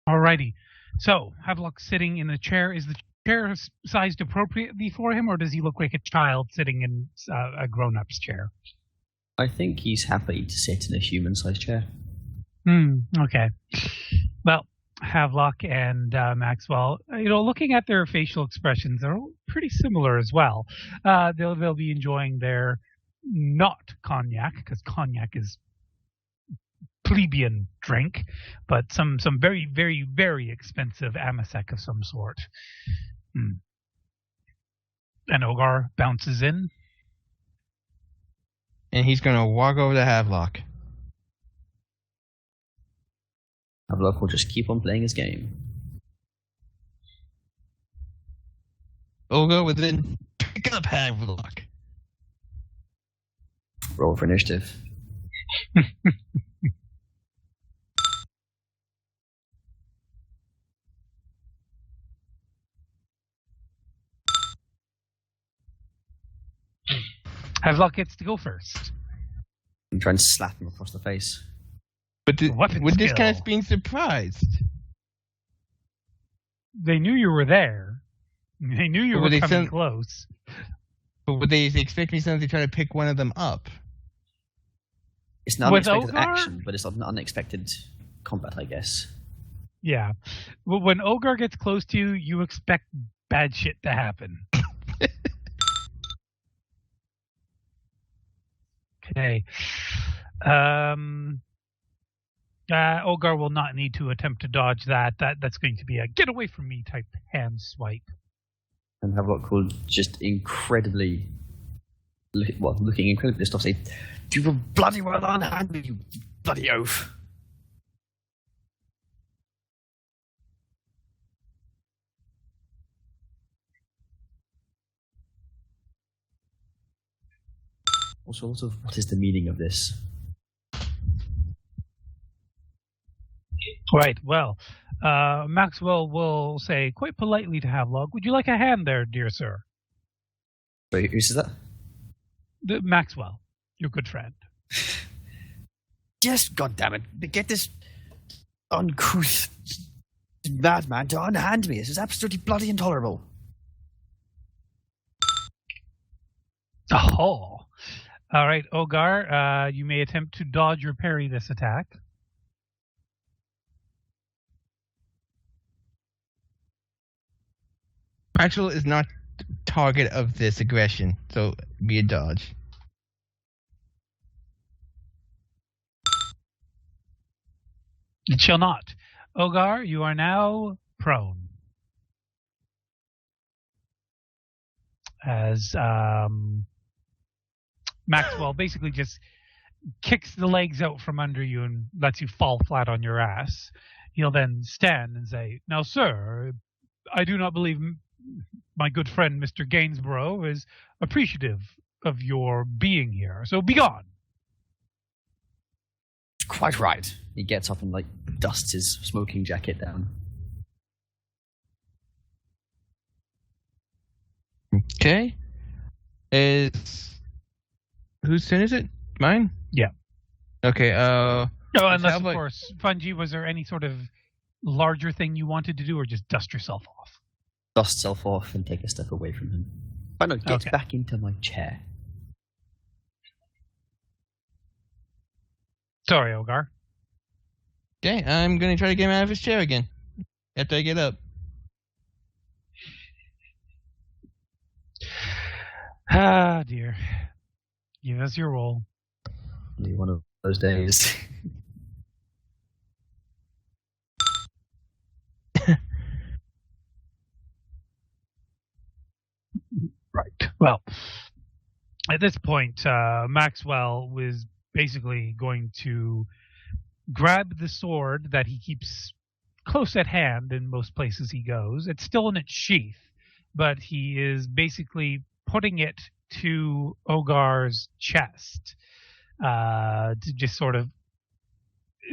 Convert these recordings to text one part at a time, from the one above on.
Alrighty. So, Havelock sitting in the chair. Is the chair sized appropriately for him, or does he look like a child sitting in a grown-up's chair? I think he's happy to sit in a human-sized chair. Okay. Well, Havelock and Maxwell, looking at their facial expressions, they're pretty similar as well. They'll be enjoying their not cognac, because cognac is plebeian drink, but some very, very, very expensive amasec of some sort. And Ogar bounces in. And he's going to walk over to Havelock. Havelock will just keep on playing his game. Olga will then pick up Havelock. Roll for initiative. Havelock gets to go first. I'm trying to slap him across the face. But with this kind of being surprised. They knew you were there. They knew you were coming close. But would they expect me suddenly to try to pick one of them up? It's an unexpected action, but it's not an unexpected combat, I guess. Yeah. Well, when Ogar gets close to you, you expect bad shit to happen. Okay. Ogar will not need to attempt to dodge that. That's going to be a get away from me type hand swipe. And Havelock will just looking incredibly pissed off, say, "You were bloody well unhand me, you bloody oaf." Also, what is the meaning of this? Right, well, Maxwell will say quite politely to Havelock, "Would you like a hand there, dear sir?" Wait, who says that? Maxwell, your good friend. Yes, goddammit. Get this uncouth madman to unhand me. This is absolutely bloody intolerable. Oh. All right, Ogar, you may attempt to dodge or parry this attack. Maxwell is not target of this aggression, so be a dodge. It shall not. Ogar, you are now prone. As Maxwell basically just kicks the legs out from under you and lets you fall flat on your ass. He'll then stand and say, "Now, sir, I do not believe my good friend Mr. Gainsborough is appreciative of your being here, so be gone." Quite right. He gets up and dusts his smoking jacket down. Okay. Whose turn is it? Mine? Yeah. Okay, unless, of course, Fungi, was there any sort of larger thing you wanted to do, or just dust yourself off? Dust self off and take a step away from him. But no, get back into my chair. Sorry, Ogar. Okay, I'm going to try to get him out of his chair again. After I get up. Ah, dear. Give us your roll. Maybe one of those days. Right. Well, at this point, Maxwell was basically going to grab the sword that he keeps close at hand in most places he goes. It's still in its sheath, but he is basically putting it to Ogar's chest to just sort of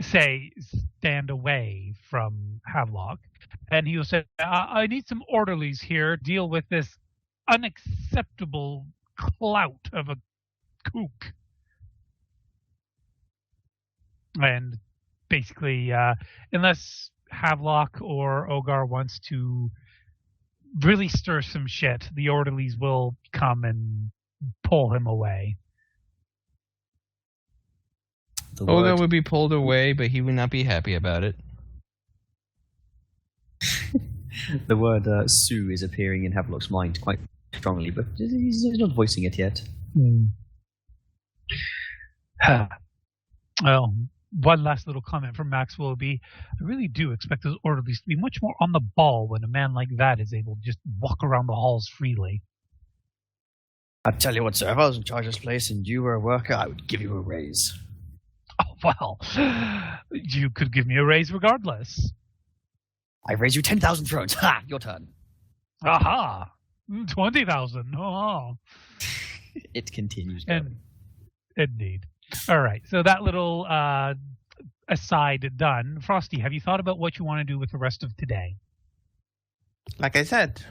say, stand away from Havelock. And he'll say, I need some orderlies here, deal with this unacceptable clout of a kook. And basically, unless Havelock or Ogar wants to really stir some shit, the orderlies will come and pull him away. Olga would be pulled away, but he would not be happy about it. The word Sue is appearing in Havelock's mind quite strongly, but he's not voicing it yet. Well, one last little comment from Maxwell would be, I really do expect those orderlies to be much more on the ball when a man like that is able to just walk around the halls freely. I tell you what, sir, if I was in charge of this place and you were a worker, I would give you a raise. Oh, well, you could give me a raise regardless. I raise you 10,000 thrones. Ha! Your turn. Aha! 20,000. Oh. It continues going. Indeed. All right. So that little aside done. Frosty, have you thought about what you want to do with the rest of today? Like I said,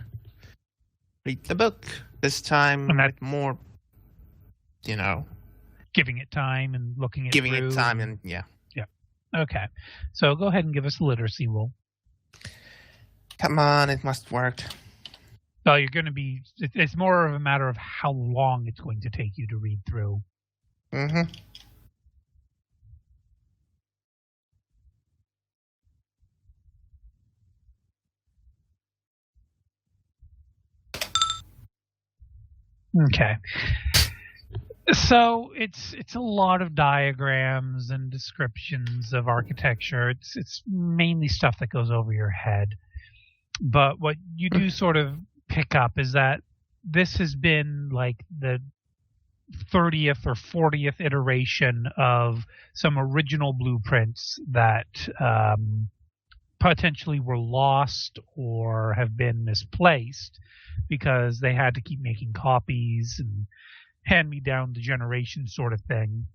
read the book. This time with more, giving it time and looking at giving it time and yeah. Okay. So go ahead and give us a literacy roll. Come on, it must work. So you're going to be. It's more of a matter of how long it's going to take you to read through. Mm-hmm. Okay. So it's a lot of diagrams and descriptions of architecture. It's mainly stuff that goes over your head. But what you do sort of pick up is that this has been like the 30th or 40th iteration of some original blueprints that potentially were lost or have been misplaced because they had to keep making copies and hand me down the generation sort of thing.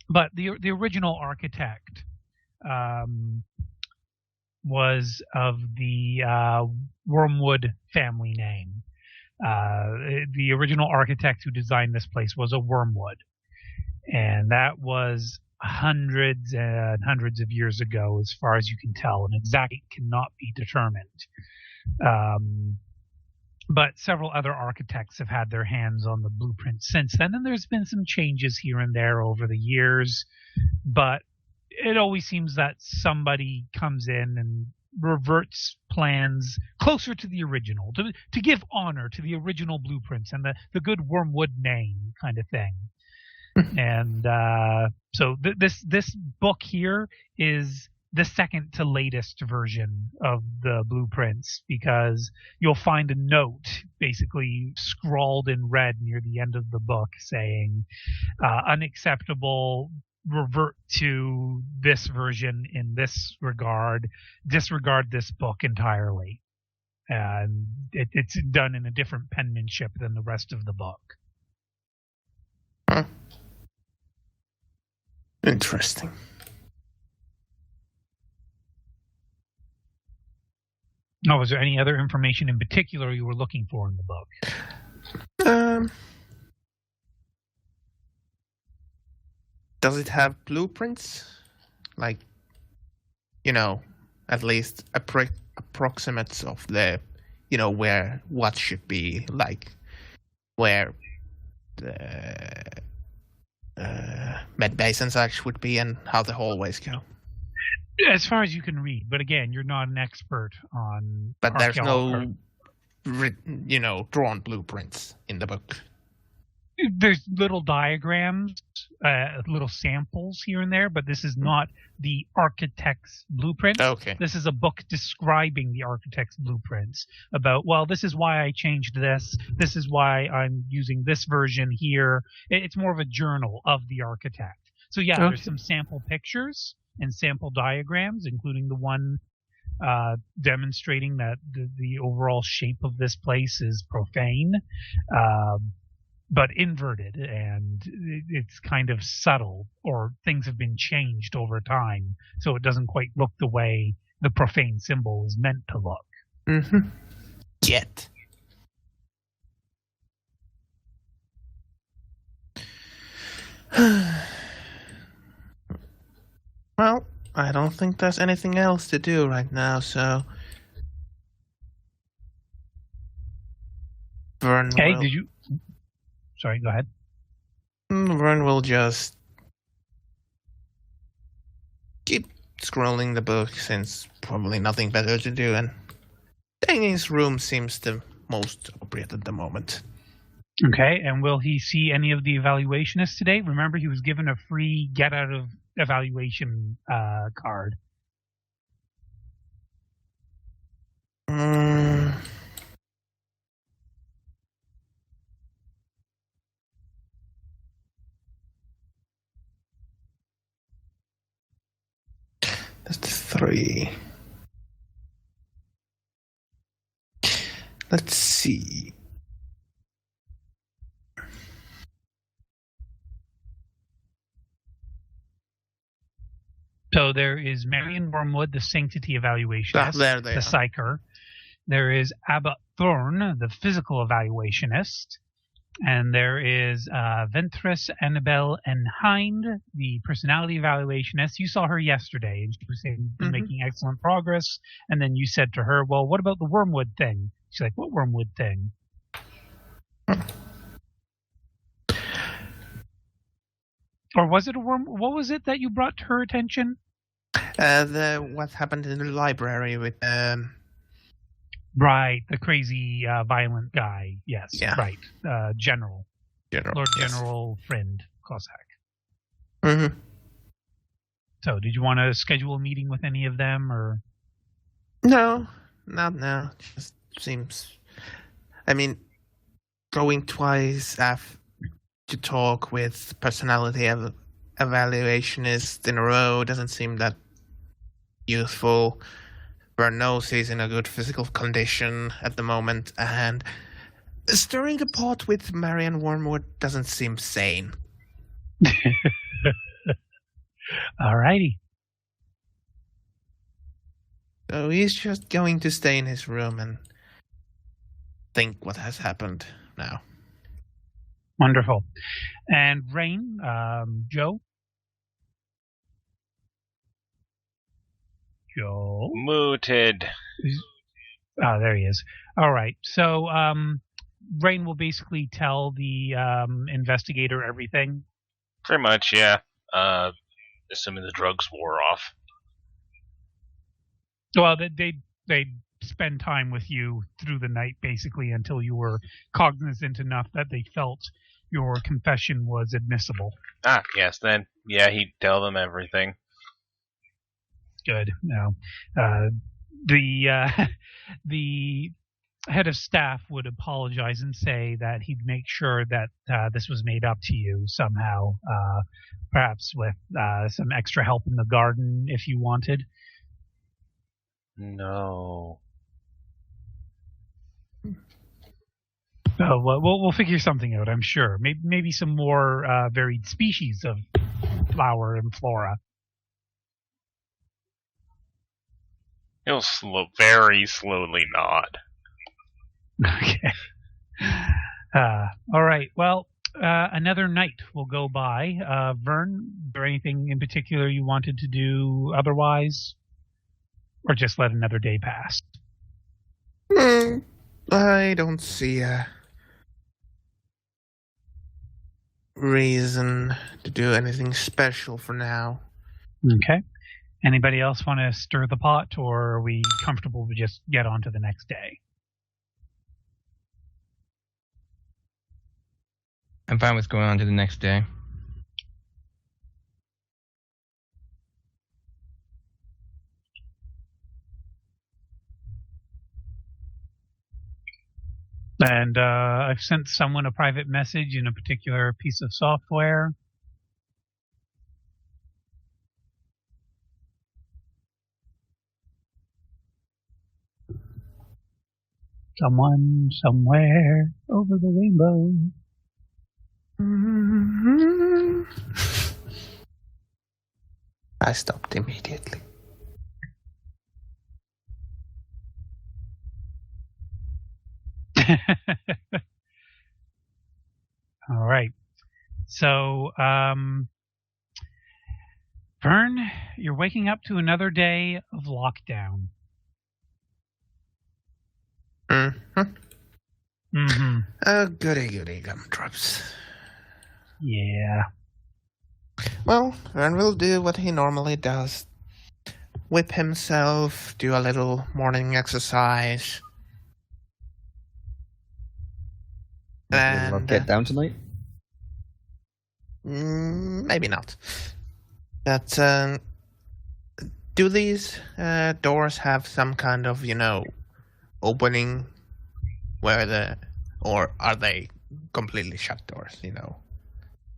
But the original architect was of the Wormwood family name. The original architect who designed this place was a Wormwood, and that was hundreds and hundreds of years ago, as far as you can tell, and exactly cannot be determined. But several other architects have had their hands on the blueprint since then, and there's been some changes here and there over the years. But it always seems that somebody comes in and reverts plans closer to the original, to give honor to the original blueprints and the good Wormwood name kind of thing. And so this book here is the second to latest version of the blueprints, because you'll find a note basically scrawled in red near the end of the book saying unacceptable, revert to this version in this regard, disregard this book entirely. And it's done in a different penmanship than the rest of the book. Huh. Interesting. Oh, was there any other information in particular you were looking for in the book? Does it have blueprints? Like, at least approximates of the, where what should be, like, where the med basin such would be and how the hallways go. As far as you can read, but again, you're not an expert on. But there's no, drawn blueprints in the book. There's little diagrams, little samples here and there, but this is not the architect's blueprint. Okay. This is a book describing the architect's blueprints about, well, this is why I changed this. This is why I'm using this version here. It's more of a journal of the architect. So yeah, There's some sample pictures and sample diagrams, including the one demonstrating that the overall shape of this place is profane. But inverted, and it's kind of subtle, or things have been changed over time, so it doesn't quite look the way the profane symbol is meant to look. Mm-hmm. Yet. Well, I don't think there's anything else to do right now, so Vern Okay, will. did you? Sorry, go ahead. Vern will just keep scrolling the book since probably nothing better to do, and staying in his room seems the most appropriate at the moment. Okay, and will he see any of the evaluationists today? Remember, he was given a free get out of evaluation card. That's 3. Let's see. So there is Marion Wormwood, the sanctity evaluationist, There they the are. psycher. There is Abbot Thorn, the physical evaluationist. And there is Ventress Annabelle and Hind, the personality evaluationist. You saw her yesterday, and she was saying she's making excellent progress. And then you said to her, well, what about the wormwood thing? She's like, what wormwood thing? Or was it a worm? What was it that you brought to her attention? What happened in the library with Right, the crazy, violent guy. Yes, Yeah. right. General. Lord yes. General Friend Cossack. Mm-hmm. So, did you want to schedule a meeting with any of them, or? No, not now. Just seems. I mean, going twice to talk with personality evaluationist in a row doesn't seem that useful. Vern knows he's in a good physical condition at the moment, and stirring the pot with Marion Wormwood doesn't seem sane. Alrighty. So he's just going to stay in his room and think what has happened now. Wonderful. And Rain, Joe? Joe? Mooted. Oh, there he is. All right. So, Rain will basically tell the investigator everything. Pretty much, yeah. Assuming the drugs wore off. Well, they spend time with you through the night, basically, until you were cognizant enough that they felt your confession was admissible. Ah, yes, then, yeah, he'd tell them everything. Good. No. The head of staff would apologize and say that he'd make sure that this was made up to you somehow, perhaps with some extra help in the garden if you wanted. No. Oh, well, we'll figure something out, I'm sure. Maybe some more varied species of flower and flora. He'll very slowly nod. Okay. All right. Well, another night will go by. Vern, is there anything in particular you wanted to do otherwise? Or just let another day pass? I don't see a reason to do anything special for now. Okay. Anybody else want to stir the pot, or are we comfortable to just get on to the next day? I'm fine with going on to the next day. And I've sent someone a private message in a particular piece of software. Someone, somewhere, over the rainbow. I stopped immediately. All right. So, Vern, you're waking up to another day of lockdown. Mm-hmm. Mm-hmm. Oh, goody gumdrops. Yeah. Well, Vern will do what he normally does. Whip himself, do a little morning exercise. And Get down tonight? maybe not. But do these doors have some kind of, opening or are they completely shut doors,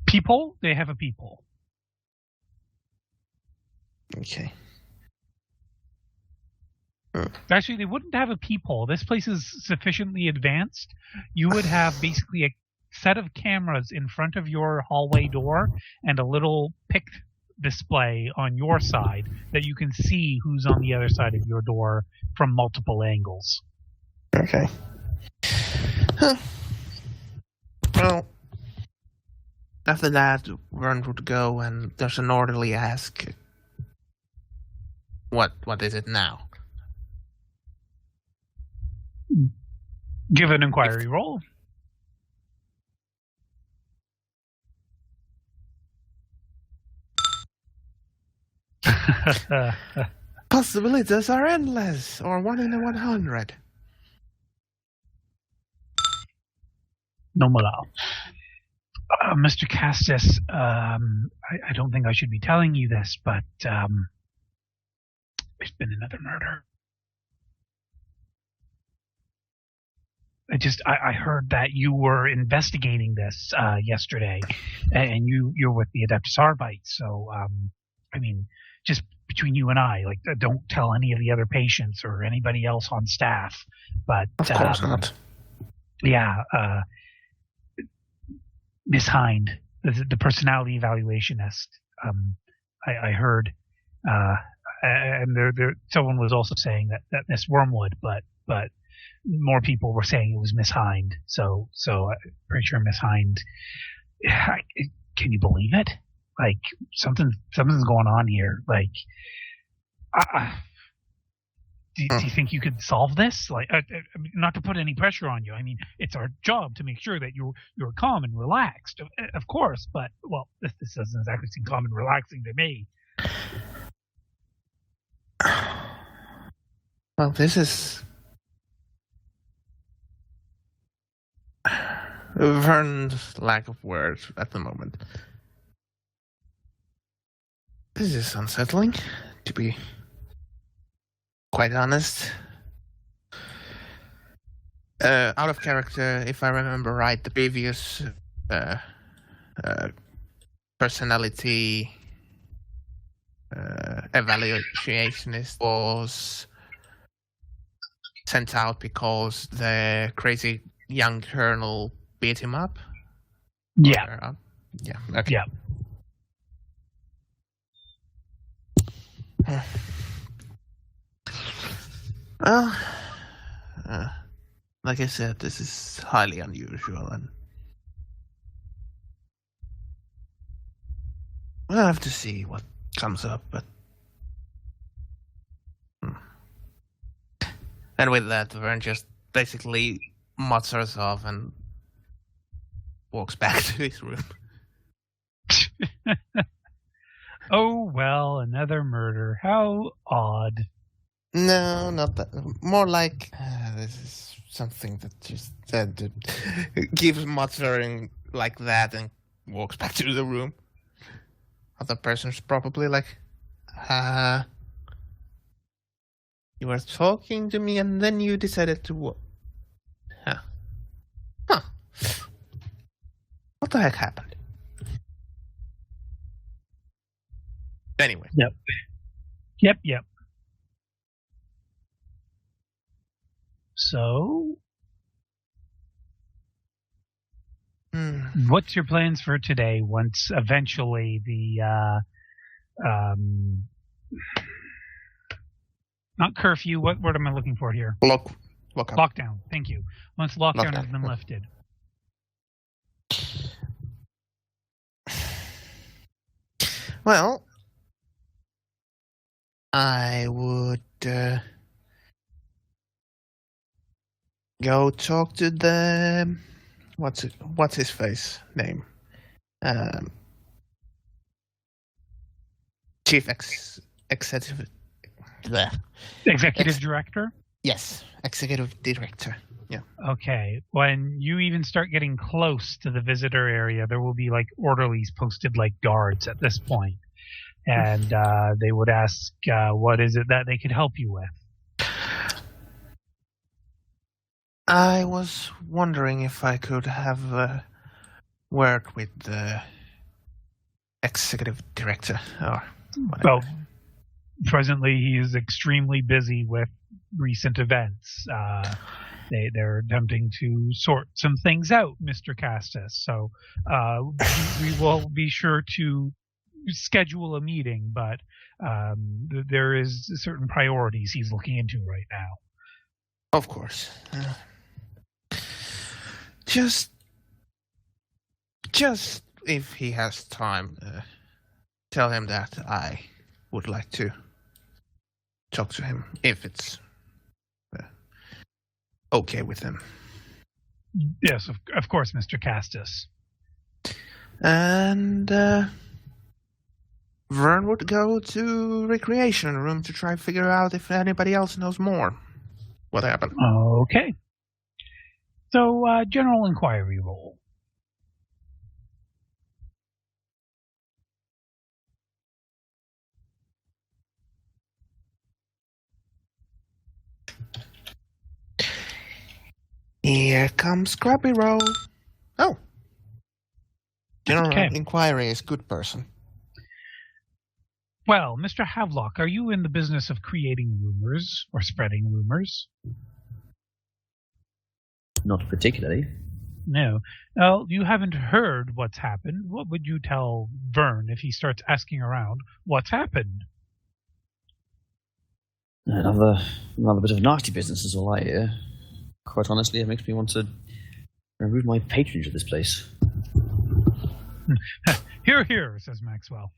Peephole? They have a peephole. Okay. Actually, they wouldn't have a peephole. This place is sufficiently advanced. You would have basically a set of cameras in front of your hallway door and a little pic display on your side that you can see who's on the other side of your door from multiple angles. Okay. Huh. Well, after that, Vern would go and there's an orderly ask, what is it now? Give an inquiry roll. Possibilities are endless, or 1 in 100. No malal. Mr. Castus, I don't think I should be telling you this, but there's been another murder. I heard that you were investigating this yesterday, and you're with the Adeptus Arbite. So, just between you and I, don't tell any of the other patients or anybody else on staff. But of course not. Yeah, Miss Hind, the personality evaluationist. I heard, and there someone was also saying that Miss Wormwood, but more people were saying it was Miss Hind. So I'm pretty sure Miss Hind. Can you believe it? Something's going on here. Do you think you could solve this? Not to put any pressure on you. I mean, it's our job to make sure that you're calm and relaxed, of course. But this doesn't exactly seem calm and relaxing to me. Well, this is Vern's lack of words at the moment. This is unsettling, to be quite honest. Out of character, if I remember right, the previous personality evaluationist was sent out because the crazy young colonel beat him up. Yeah. Yeah. Okay. Yeah. Well, like I said, this is highly unusual, and we'll have to see what comes up. But and with that, Vern just basically mutters off and walks back to his room. Oh, well, another murder. How odd. No, not that. More like this is something that just keeps muttering like that and walks back to the room. Other person's probably like, you were talking to me and then you decided to what? Huh. What the heck happened? Anyway. Yep. So, what's your plans for today once eventually the, not curfew, what word am I looking for here? Lockdown, thank you. Once lockdown has been lifted. Well, I would go talk to the what's his face name? Chief executive. Bleh. Executive director? Yes, executive director. Yeah. Okay. When you even start getting close to the visitor area, there will be like orderlies posted like guards at this point. And they would ask, what is it that they could help you with? I was wondering if I could have a word with the executive director or whatever. Well, presently he is extremely busy with recent events. They're attempting to sort some things out, Mr. Castus. So we will be sure to schedule a meeting, but there is certain priorities he's looking into right now. Of course. Just if he has time, tell him that I would like to talk to him, if it's okay with him. Yes, of course, Mr. Castus. And Vern would go to recreation room to try to figure out if anybody else knows more what happened. Okay. So, general inquiry roll. Here comes Scrappy Roll. Oh. General Okay. inquiry is good person. Well, Mr. Havelock, are you in the business of creating rumors or spreading rumors? Not particularly. No. Well, you haven't heard what's happened. What would you tell Vern if he starts asking around what's happened? Another bit of nasty business is all I hear. Quite honestly, it makes me want to remove my patronage of this place. Hear, hear, says Maxwell.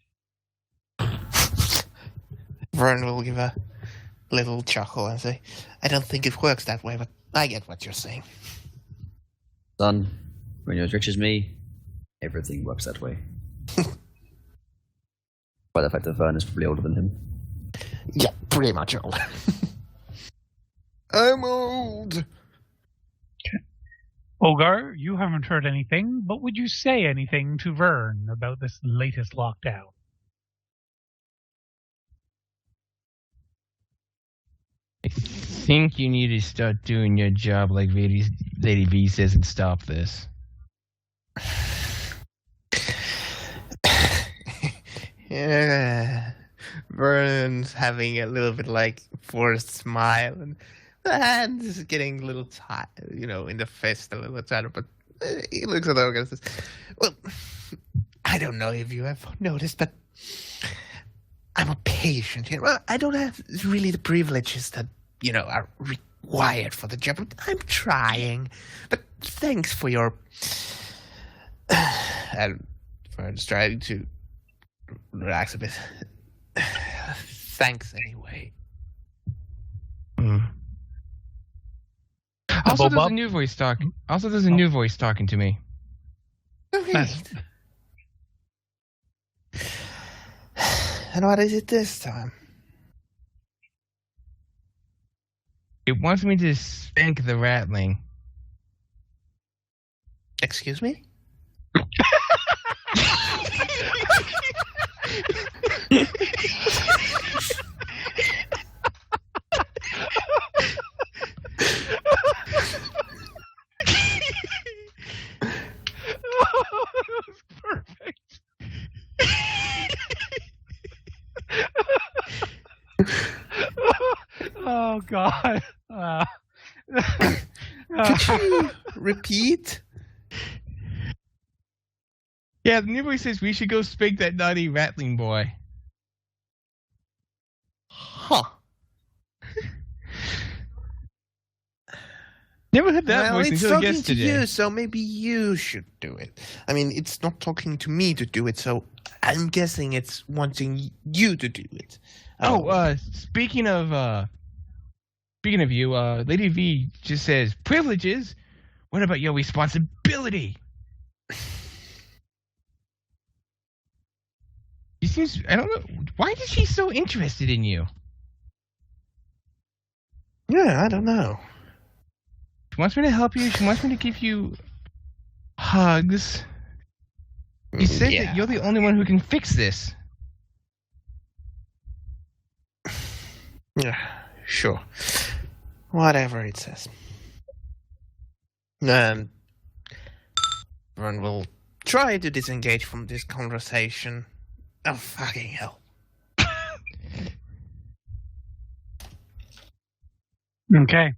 Vern will give a little chuckle and say, I don't think it works that way, but I get what you're saying. Son, when you're as rich as me, everything works that way. By the fact that Vern is probably older than him. Yeah, pretty much old. I'm old. Ogar, you haven't heard anything, but would you say anything to Vern about this latest lockdown? I think you need to start doing your job like Lady V says and stop this. Yeah. Vern's having a little bit like forced smile, and the hand is getting a little tight, in the fist a little tighter, but he looks at Ogar and says, well, I don't know if you have noticed, but I'm a patient here. Well, I don't have really the privileges that, are required for the job. But I'm trying. But thanks for your... and Vern's trying to relax a bit. Thanks anyway. Also, there's a new voice talking. New voice talking to me. Okay. And what is it this time? It wants me to spank the ratling. Excuse me? That was perfect. Oh God! Could you repeat? Yeah, the new voice says we should go spank that naughty rattling boy. Huh. Never heard that Well, voice it's until talking yesterday. to you, so maybe you should do it. I mean, it's not talking to me to do it, so I'm guessing it's wanting you to do it. Speaking of you, Lady V just says privileges. What about your responsibility? She seems, I don't know, why is she so interested in you? Yeah, I don't know. She wants me to help you. She wants me to give you hugs. You said that you're the only one who can fix this. Yeah, sure. Whatever it says. And Vern will try to disengage from this conversation. Oh, fucking hell. Okay.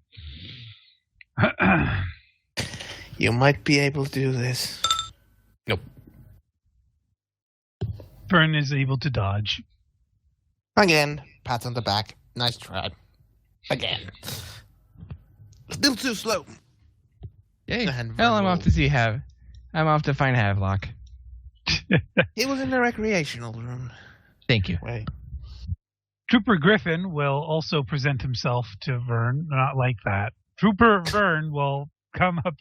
You might be able to do this. Nope. Vern is able to dodge. Again, pat on the back. Nice try. Again. Still too slow. Yay. And Well, I'm Vern off to see I'm off to find Havelock. He was in the recreational room. Thank you. Wait. Trooper Griffin will also present himself to Vern. Not like that. Trooper Griffin will come up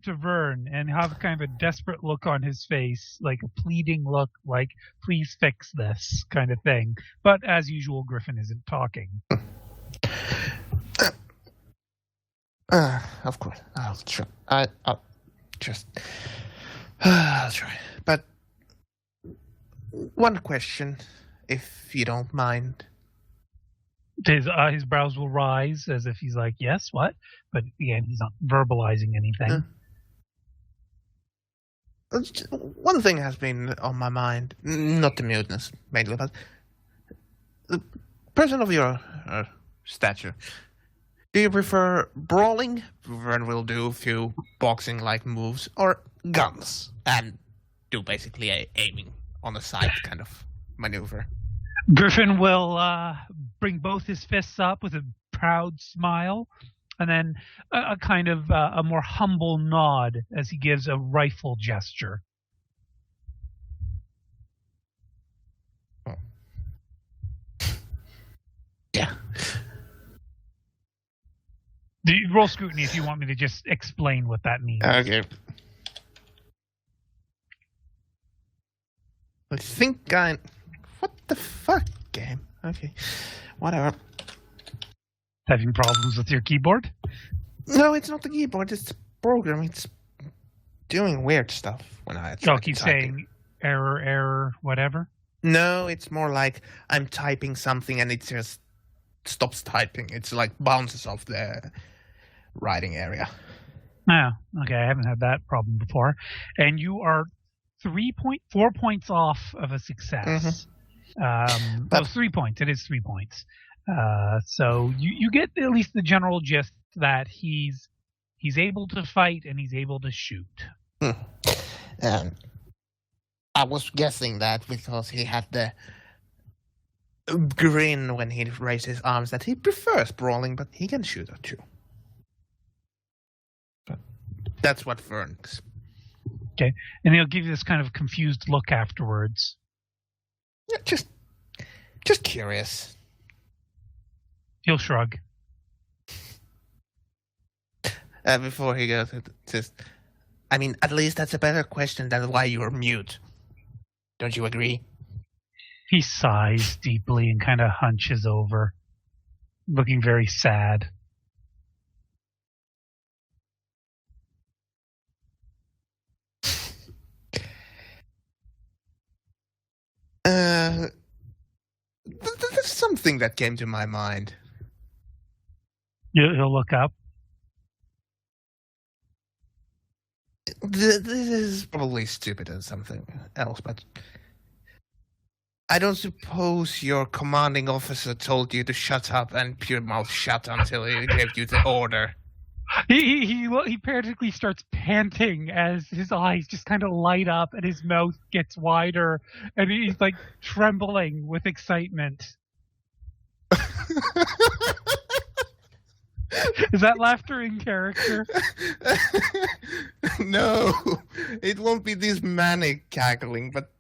to Vern and have kind of a desperate look on his face, like a pleading look, like, please fix this kind of thing. But as usual, Griffin isn't talking. Of course. I'll try. I'll try. But one question, if you don't mind. His brows will rise as if he's like, yes, what? But again, he's not verbalizing anything. One thing has been on my mind, not the muteness mainly, but the person of your stature. Do you prefer brawling, and we'll do a few boxing-like moves, or guns and do basically a aiming on the side kind of maneuver? Griffin will bring both his fists up with a proud smile, and then a kind of a more humble nod as he gives a rifle gesture. Yeah. Roll scrutiny if you want me to just explain what that means. Okay. I think What the fuck, game? Okay. Whatever. Having problems with your keyboard? No, it's not the keyboard. It's the program. It's doing weird stuff when I try to keep type saying error, whatever? No, it's more like I'm typing something and it just stops typing. It's like bounces off the writing area. Oh, okay. I haven't had that problem before. And you are 4 points off of a success. That's 3 points. It is 3 points. So you get at least the general gist that he's able to fight and he's able to shoot. I was guessing that because he had the grin when he raised his arms that he prefers brawling, but he can shoot at you. But that's what Vern's. Okay, and he'll give you this kind of confused look afterwards. Yeah, just curious. He'll shrug. Before he goes, I mean, at least that's a better question than why you're mute. Don't you agree? He sighs deeply and kind of hunches over, looking very sad. There's something that came to my mind. He'll look up. This is probably stupid or something else, but I don't suppose your commanding officer told you to shut up and keep your mouth shut until he gave you the order. He practically starts panting as his eyes just kind of light up and his mouth gets wider and he's like trembling with excitement. Is that laughter in character? No, it won't be this manic cackling, but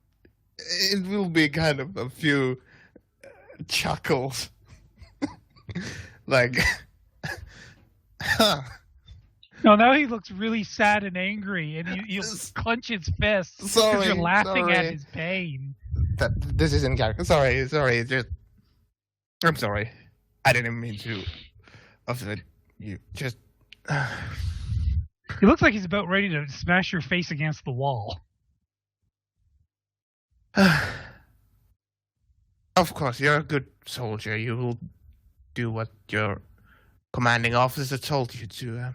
it will be kind of a few chuckles. Like, huh. No, now he looks really sad and angry, and he'll clench his fists because you're laughing at his pain. This isn't character. Sorry. I'm sorry. I didn't mean to upset you. Just. He looks like he's about ready to smash your face against the wall. Of course, you're a good soldier. You will do what your commanding officer told you to.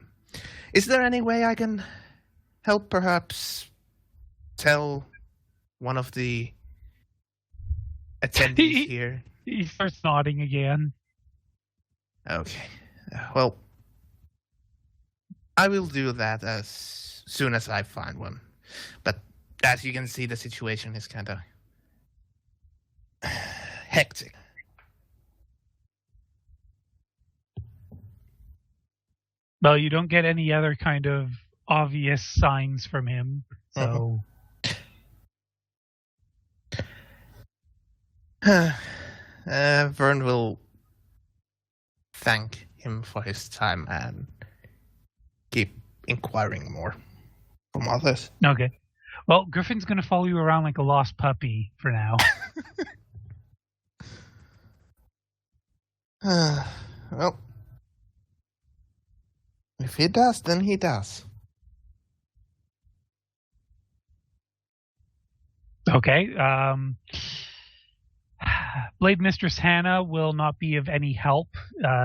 Is there any way I can help, perhaps tell one of the attendees here? He starts nodding again. Okay. Well, I will do that as soon as I find one. But as you can see, the situation is kind of hectic. Well, you don't get any other kind of obvious signs from him, so... Vern will thank him for his time and keep inquiring more from others. Okay. Well, Griffin's going to follow you around like a lost puppy for now. Well, if he does, then he does. Okay. Blade Mistress Hannah will not be of any help,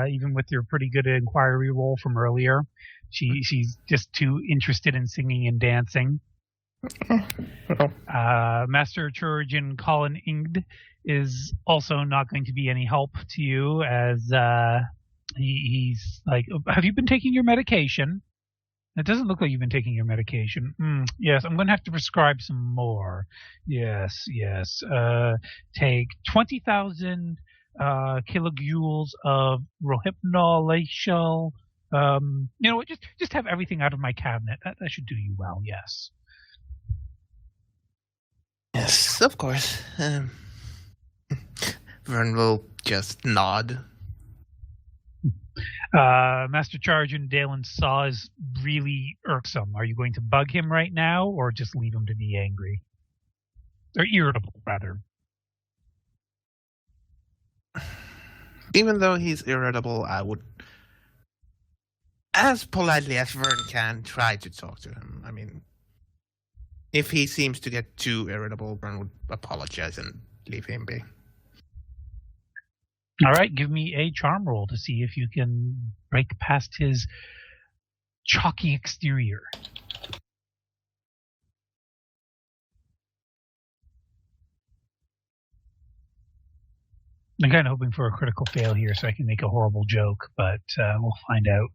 even with your pretty good inquiry roll from earlier. She's just too interested in singing and dancing. Master Chirurgeon Colin Ingd is also not going to be any help to you, as he's like, have you been taking your medication? It doesn't look like you've been taking your medication. Yes, I'm going to have to prescribe some more. Yes. Take 20,000 kilojoules of rohypnol. You know what? Just have everything out of my cabinet. That should do you well. Yes. Yes, of course. Vern will just nod. Master Sergeant Dalen Saw is really irksome. Are you going to bug him right now, or just leave him to be angry? Or irritable, rather. Even though he's irritable, I would, as politely as Vern can, try to talk to him. I mean, if he seems to get too irritable, Vern would apologize and leave him be. All right, give me a charm roll to see if you can break past his chalky exterior. I'm kind of hoping for a critical fail here so I can make a horrible joke, but we'll find out.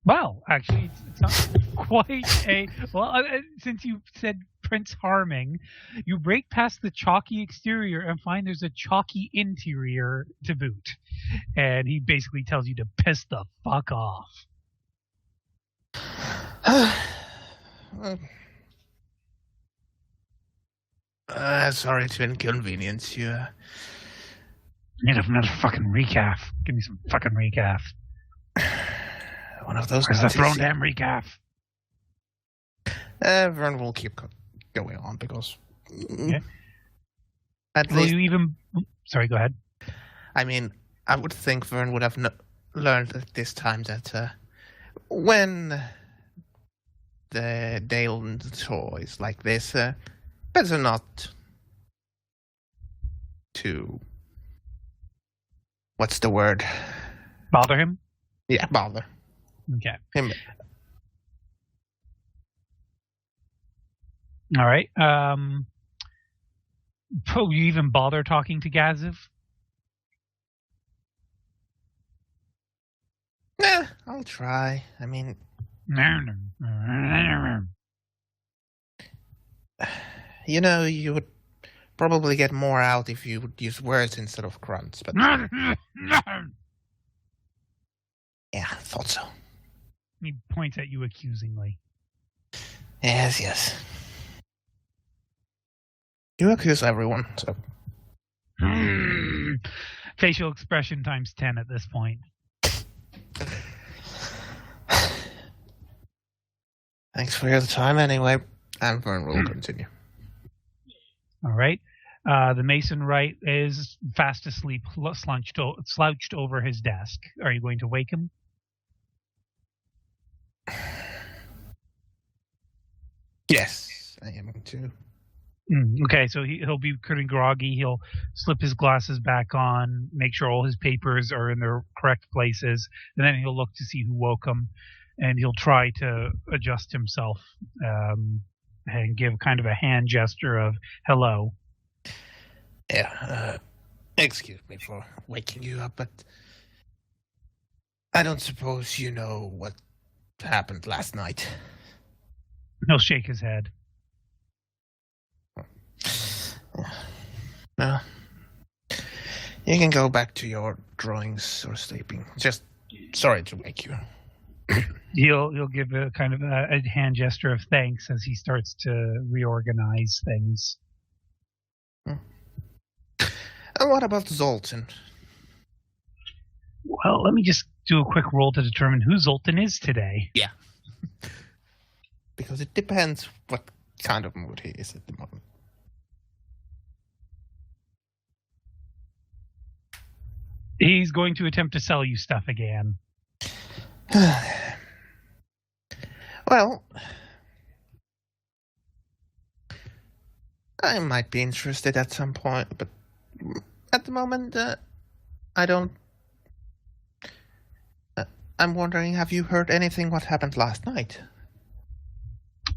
Well, actually, it's not quite a... Well, since you said Prince Harming, you break past the chalky exterior and find there's a chalky interior to boot. And he basically tells you to piss the fuck off. Sorry to inconvenience you. Need another fucking recaf. Give me some fucking recaf. One of those. Where's the thrown damn recaf? Vern will keep going on because. Okay. At Will least, you even? Sorry, go ahead. I mean, I would think Vern would have learned at this time that when the Dale toys like this, better not to. What's the word? Bother him? Yeah, bother. Okay. Him. All right. You even bother talking to Gaziv? Nah, I'll try. I mean, you know, you would probably get more out if you would use words instead of grunts, but Yeah, I thought so. He points at you accusingly. Yes. You accuse everyone, so... Facial expression times 10 at this point. Thanks for your time anyway. And Vern will continue. All right. The Mason right is fast asleep, slouched over his desk. Are you going to wake him? Yes, I am going to. Okay, so he'll be pretty groggy. He'll slip his glasses back on, make sure all his papers are in their correct places, and then he'll look to see who woke him, and he'll try to adjust himself and give kind of a hand gesture of hello. Yeah, excuse me for waking you up, but I don't suppose you know what happened last night. He'll shake his head. No. You can go back to your drawings or sleeping. Just sorry to wake you. He'll give a kind of a hand gesture of thanks as he starts to reorganize things. And what about Zoltan? Well, let me just do a quick roll to determine who Zoltan is today. Yeah. Because it depends what kind of mood he is at the moment. He's going to attempt to sell you stuff again. Well, I might be interested at some point, but at the moment, I don't. I'm wondering, have you heard anything what happened last night?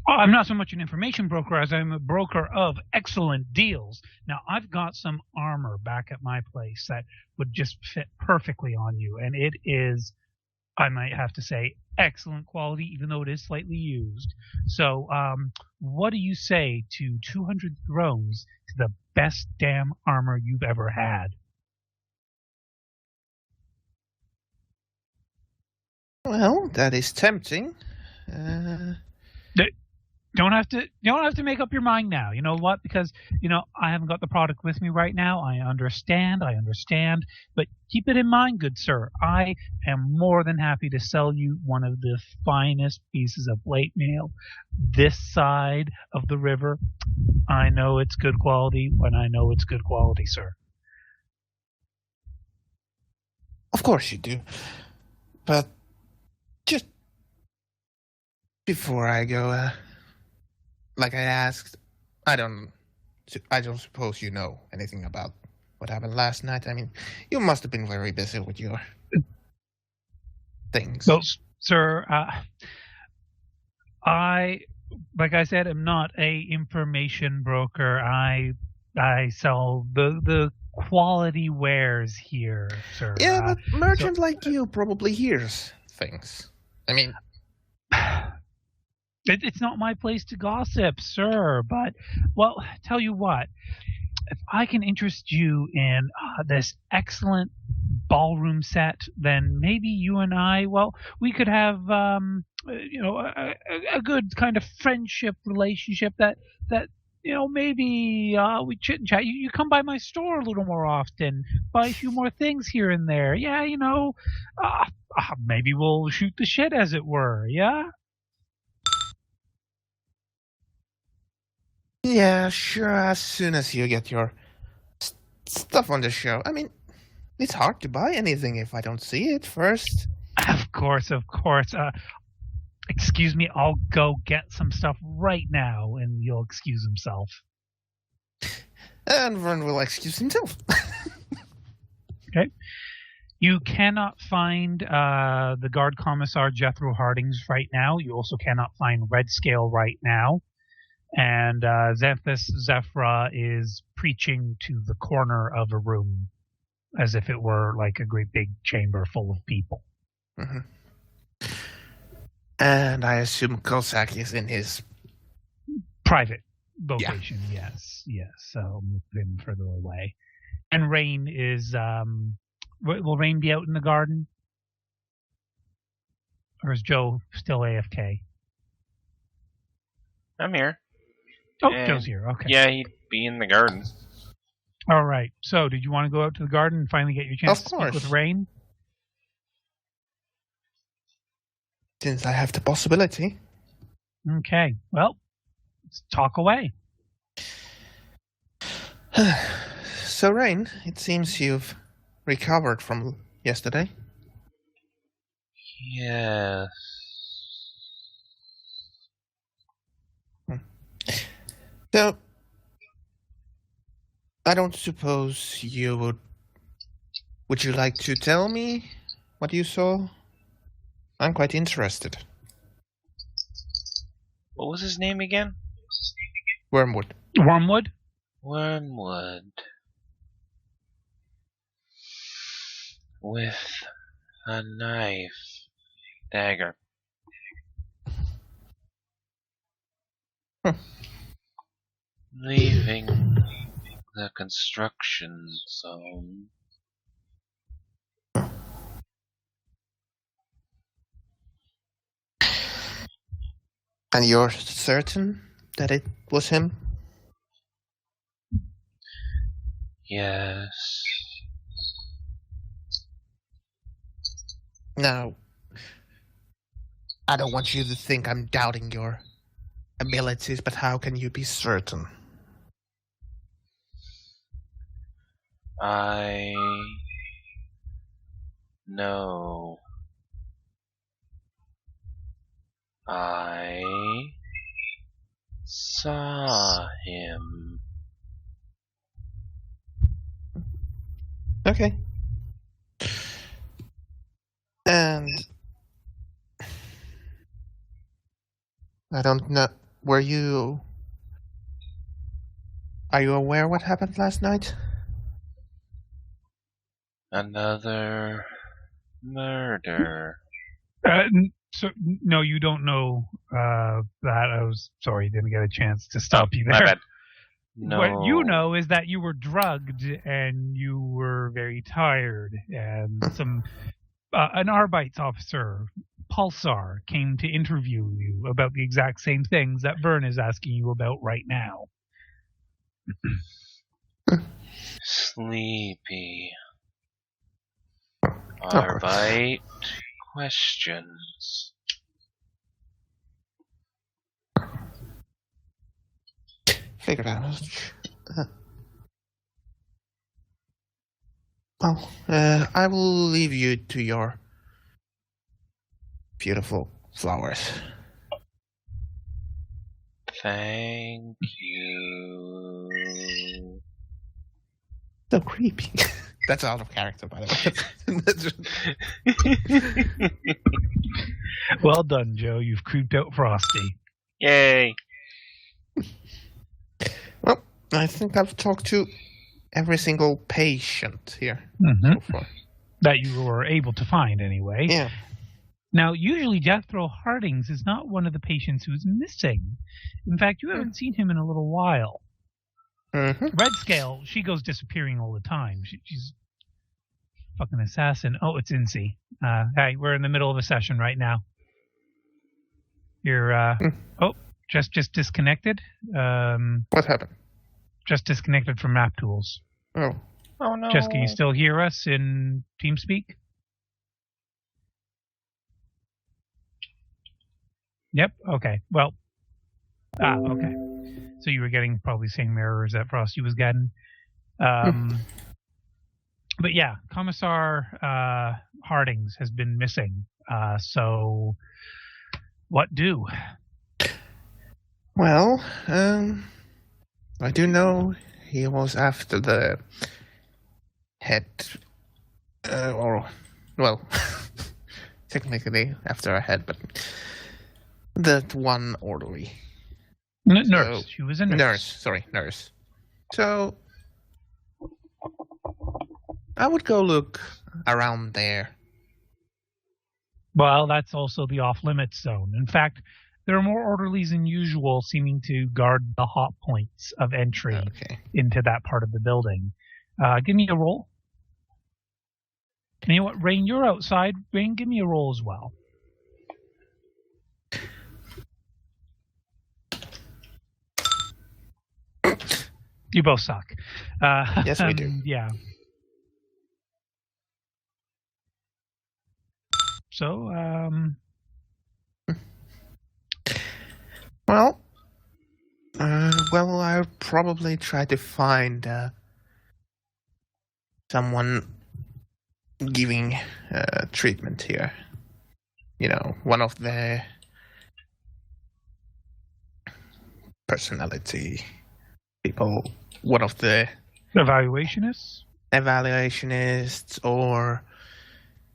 Oh, I'm not so much an information broker as I'm a broker of excellent deals. Now, I've got some armor back at my place that would just fit perfectly on you, and it is, I might have to say, excellent quality, even though it is slightly used. So, what do you say to 200 thrones to the best damn armor you've ever had? Well, that is tempting. You don't have to make up your mind now. You know what? Because, I haven't got the product with me right now. I understand. But keep it in mind, good sir. I am more than happy to sell you one of the finest pieces of plate mail this side of the river. I know it's good quality when I know it's good quality, sir. Of course you do. But just before I go, like I asked, I don't suppose you know anything about what happened last night. I mean, you must have been very busy with your things. So, sir, like I said, am not a information broker. I sell the quality wares here, sir. Yeah, but merchant like you probably hears things. I mean, it's not my place to gossip, sir. But, well, tell you what, if I can interest you in this excellent ballroom set, then maybe you and I, well, we could have, a good kind of friendship relationship that maybe we chit and chat. You come by my store a little more often, buy a few more things here and there. Yeah, maybe we'll shoot the shit, as it were. Yeah. Yeah, sure. As soon as you get your stuff on the show. I mean, it's hard to buy anything if I don't see it first. Of course. Excuse me, I'll go get some stuff right now, and he'll excuse himself. And Vern will excuse himself. Okay. You cannot find the guard commissar Jethro Hardings right now. You also cannot find Red Scale right now. And Xanthus Zephra is preaching to the corner of a room as if it were like a great big chamber full of people. Mm-hmm. And I assume Cossack is in his private location. Yeah. Yes. So move him further away. And Rain is. Will Rain be out in the garden? Or is Joe still AFK? I'm here. Oh, And Joe's here. Okay. Yeah, he'd be in the garden. All right. So, did you want to go out to the garden and finally get your chance to speak with Rain? Since I have the possibility. Okay. Well, let's talk away. So, Rain, it seems you've recovered from yesterday. Yes. So, I don't suppose you would... Would you like to tell me what you saw? I'm quite interested. What was his name again? Wormwood. Wormwood? Wormwood. With a knife. Dagger. Leaving the construction zone. And you're certain that it was him? Yes. Now, I don't want you to think I'm doubting your abilities, but how can you be certain? I know. I saw him. Okay. And I don't know. Are you aware what happened last night? Another murder. No, you don't know that. I was sorry, didn't get a chance to stop you My there. bad. No. What you know is that you were drugged and you were very tired, and an Arbeits officer, Pulsar, came to interview you about the exact same things that Vern is asking you about right now. Sleepy. Arbite questions. Figured out. Well, I will leave you to your beautiful flowers. Thank you. So creepy. That's out of character, by the way. Well done, Joe. You've creeped out Frosty. Yay. Well, I think I've talked to every single patient here so far. That you were able to find, anyway. Yeah. Now, usually Jethro Hardings is not one of the patients who's missing. In fact, you haven't seen him in a little while. Red Scale, she goes disappearing all the time. She's fucking assassin. Oh, it's Incy. Hey, we're in the middle of a session right now. You're, oh, just disconnected. What happened? Just disconnected from Map Tools. Oh. Oh, no. Jess, can you still hear us in TeamSpeak? Yep. Okay. Well. Okay. So you were getting probably the same errors that Frosty was getting. But yeah, Commissar Hardings has been missing. So what do? Well, I do know he was after the head, technically after a head, but that one orderly. Nurse. She was a nurse. Nurse. So, I would go look around there. Well, that's also the off-limits zone. In fact, there are more orderlies than usual seeming to guard the hot points of entry into that part of the building. Give me a roll. And you know what, Rain, you're outside. Rain, give me a roll as well. You both suck. Yes, we do. Yeah. So, Well, I'll probably try to find someone giving treatment here. You know, one of the personality people, one of the evaluationists, or,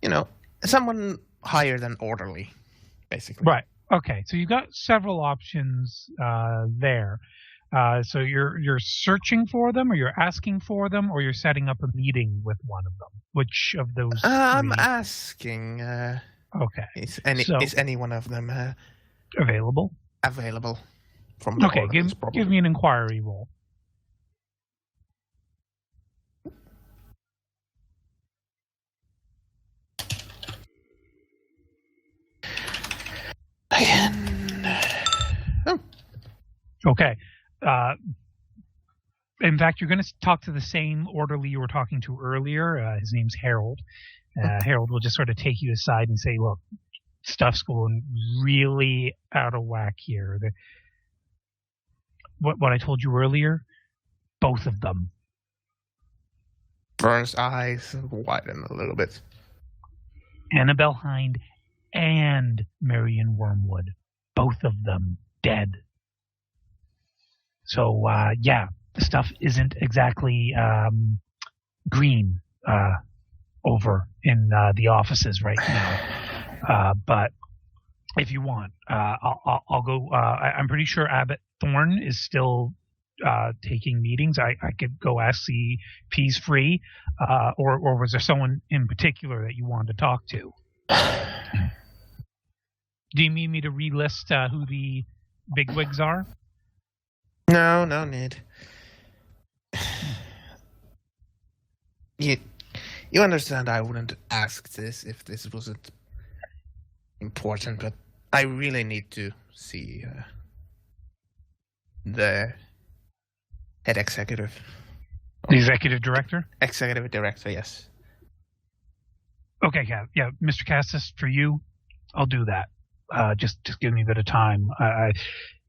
you know, someone higher than orderly, basically. Right. Okay. So you've got several options there. So you're searching for them, or you're asking for them, or you're setting up a meeting with one of them. Which of those? I'm asking. Okay. Is any one of them available? Available. From the okay. Give me an inquiry roll. Okay. In fact, you're going to talk to the same orderly you were talking to earlier. His name's Harold. Harold will just sort of take you aside and say, look, stuff's going really out of whack here. What I told you earlier, both of them. Vern's eyes widen a little bit. Annabelle Hind and Marion Wormwood, both of them dead. So, yeah, the stuff isn't exactly green over in the offices right now. But if you want, I'll go. I'm pretty sure Abbott Thorne is still taking meetings. I could go ask see if he's free, or was there someone in particular that you wanted to talk to? Do you need me to relist who the bigwigs are? No need. You understand I wouldn't ask this if this wasn't important, but I really need to see the head executive. The executive director? Executive director, yes. Okay, yeah, Mr. Cassis, for you, I'll do that. Just give me a bit of time.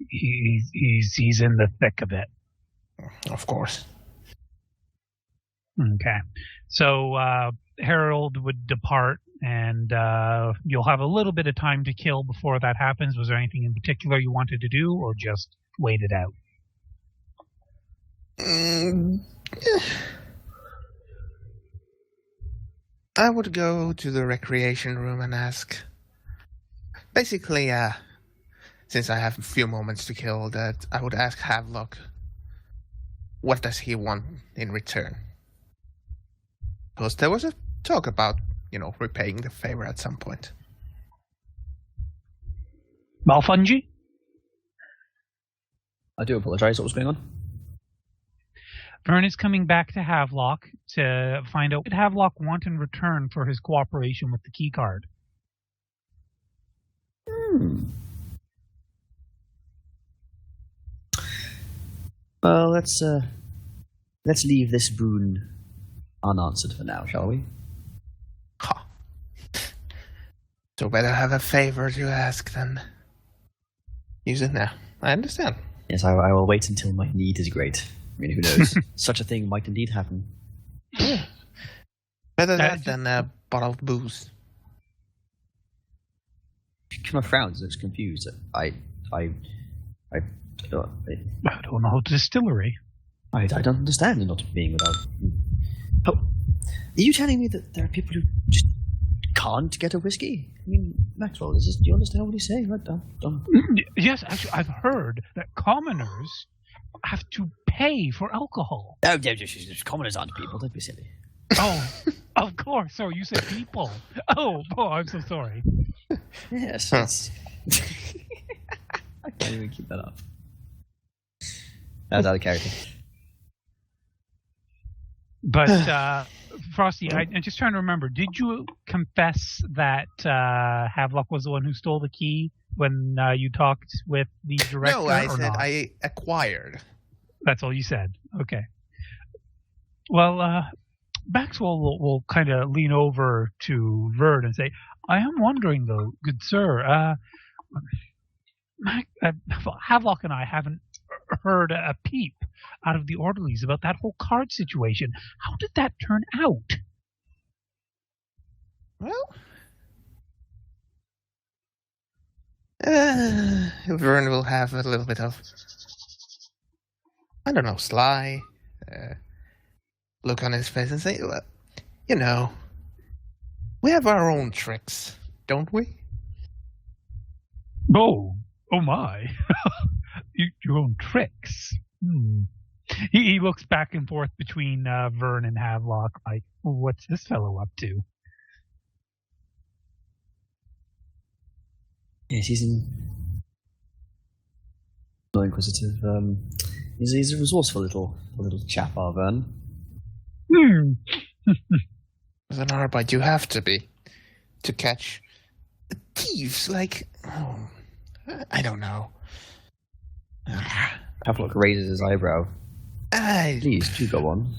He's in the thick of it. Of course. Okay. So Harold would depart, and you'll have a little bit of time to kill before that happens. Was there anything in particular you wanted to do, or just wait it out? I would go to the recreation room and ask. Basically, since I have a few moments to kill, that I would ask Havelock, what does he want in return? Because there was a talk about, repaying the favor at some point. Malfungi? I do apologize. What was going on? Vern is coming back to Havelock to find out what did Havelock want in return for his cooperation with the key card. Well, let's leave this boon unanswered for now, shall we? Ha. So better have a favor to ask than use it now. I understand. Yes, I will wait until my need is great. I mean, who knows? Such a thing might indeed happen. Yeah. Better that than a bottle of booze. Kind of frowns, looks confused. I don't know the distillery. I don't understand not being without. Oh, are you telling me that there are people who just can't get a whiskey? I mean, Maxwell, do you understand what he's saying? Yes, actually, I've heard that commoners have to pay for alcohol. Oh, yeah, commoners aren't people. Don't be silly. Oh, of course. So you said people. Oh, I'm so sorry. Yes. I can't even keep that up. That was out of character. But, Frosty, I'm just trying to remember. Did you confess that Havelock was the one who stole the key when you talked with the director? No, I said not? I acquired That's all you said. Okay. Well, Maxwell will kind of lean over to Vern and say, I am wondering, though, good sir, Havelock and I haven't heard a peep out of the orderlies about that whole card situation. How did that turn out? Well, Vern will have a little bit of, I don't know, sly look on his face and say, well, you know, we have our own tricks, don't we? Oh my. Your own tricks. He looks back and forth between Vern and Havelock like, what's this fellow up to? Yes, he's not inquisitive. He's a resourceful little chap, our Vern. As an Arbite, you have to be to catch thieves like, I don't know. Havelock raises his eyebrow. Please, do go on.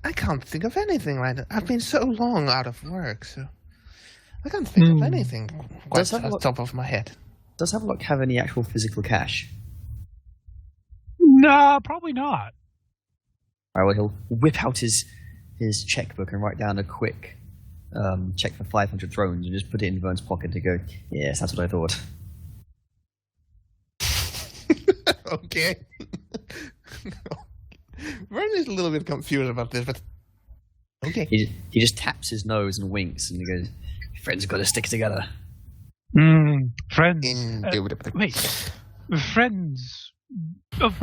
I can't think of anything right now. I've been so long out of work, so I can't think of anything quite on the top of my head. Does Havelock have any actual physical cash? No, probably not. All right, well, he'll whip out his checkbook and write down a quick check for 500 thrones and just put it in Vern's pocket to go, yes, that's what I thought. Okay. Vern is a little bit confused about this, but okay. He just taps his nose and winks and he goes, friends have got to stick together. Friends. Wait. Friends.